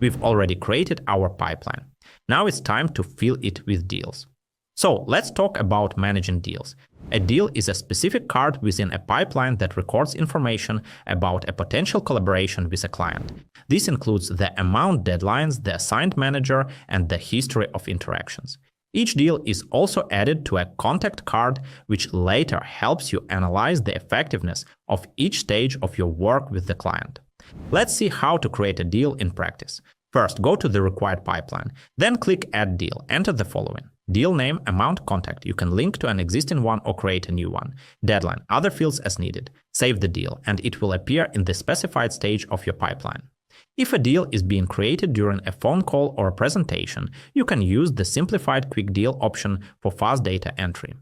We've already created our pipeline. Now it's time to fill it with deals. So let's talk about managing deals. A deal is a specific card within a pipeline that records information about a potential collaboration with a client. This includes the amount, deadlines, the assigned manager, and the history of interactions. Each deal is also added to a contact card, which later helps you analyze the effectiveness of each stage of your work with the client. Let's see how to create a deal in practice. First, go to the required pipeline. Then click Add Deal. Enter the following: deal name, amount, contact. You can link to an existing one or create a new one. Deadline, other fields as needed. Save the deal, and it will appear in the specified stage of your pipeline. If a deal is being created during a phone call or a presentation, you can use the simplified quick deal option for fast data entry.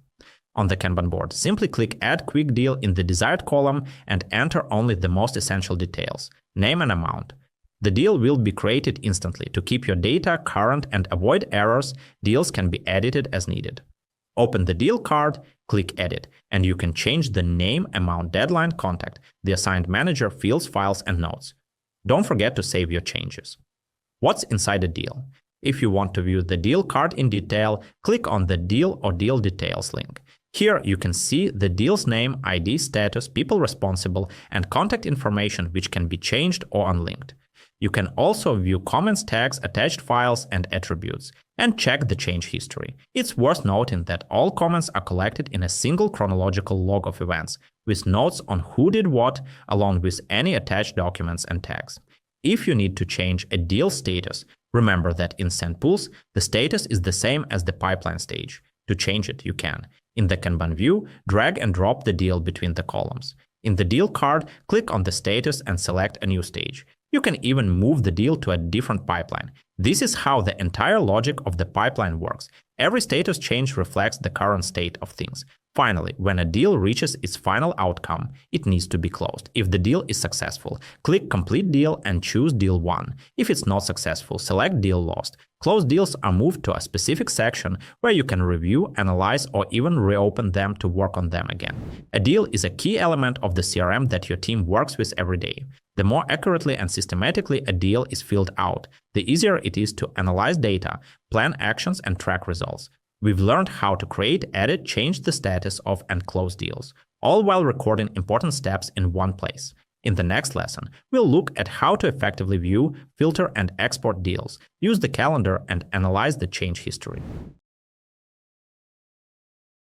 On the Kanban board, simply click Add Quick Deal in the desired column and enter only the most essential details, name and amount. The deal will be created instantly. To keep your data current and avoid errors, deals can be edited as needed. Open the deal card, click Edit, and you can change the name, amount, deadline, contact, the assigned manager, fields, files, and notes. Don't forget to save your changes. What's inside a deal? If you want to view the deal card in detail, click on the Deal or Deal Details link. Here you can see the deal's name, ID, status, people responsible, and contact information which can be changed or unlinked. You can also view comments, tags, attached files, and attributes, and check the change history. It's worth noting that all comments are collected in a single chronological log of events, with notes on who did what, along with any attached documents and tags. If you need to change a deal status, remember that in SendPulse, the status is the same as the pipeline stage. To change it, you can. In the Kanban view, drag and drop the deal between the columns. In the deal card, click on the status and select a new stage. You can even move the deal to a different pipeline. This is how the entire logic of the pipeline works. Every status change reflects the current state of things. Finally, when a deal reaches its final outcome, it needs to be closed. If the deal is successful, click Complete Deal and choose Deal 1. If it's not successful, select Deal Lost. Closed deals are moved to a specific section where you can review, analyze, or even reopen them to work on them again. A deal is a key element of the CRM that your team works with every day. The more accurately and systematically a deal is filled out, the easier it is to analyze data, plan actions, and track results. We've learned how to create, edit, change the status of, and close deals, all while recording important steps in one place. In the next lesson, we'll look at how to effectively view, filter, and export deals, use the calendar, and analyze the change history.